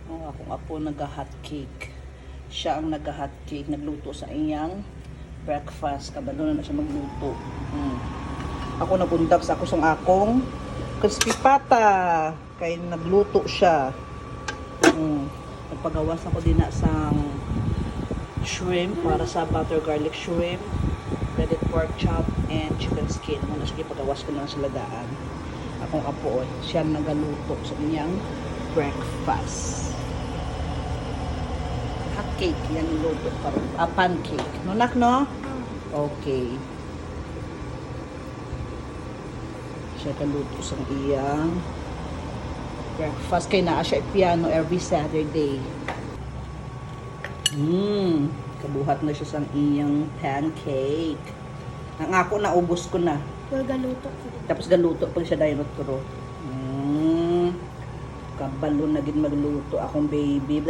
Akong apo nag-hot cake. Siya ang nag-hot cake, nagluto sa iyang breakfast. Kabalo na siya magluto. Ako napundag sa akong crispy pata. Kaya nagluto siya. Nagpagawas ako din na sa shrimp para sa butter garlic shrimp, breaded pork chop, and chicken skin. Muna sige, pagawas ko na sa ladaan. Akong apo, siya nagaluto sa inyang breakfast. Hot cake, yan luto para pancake. Nunak, no? Okay. Siya kaluto sa iyang breakfast. Kaya naa siya piano every Saturday. Kabuhat na siya sa iyang pancake. Ang ako na ubos ko na. Galuto ko. Tapos galuto pag siya dahil turo. Kabalo na gid magluto akong baby.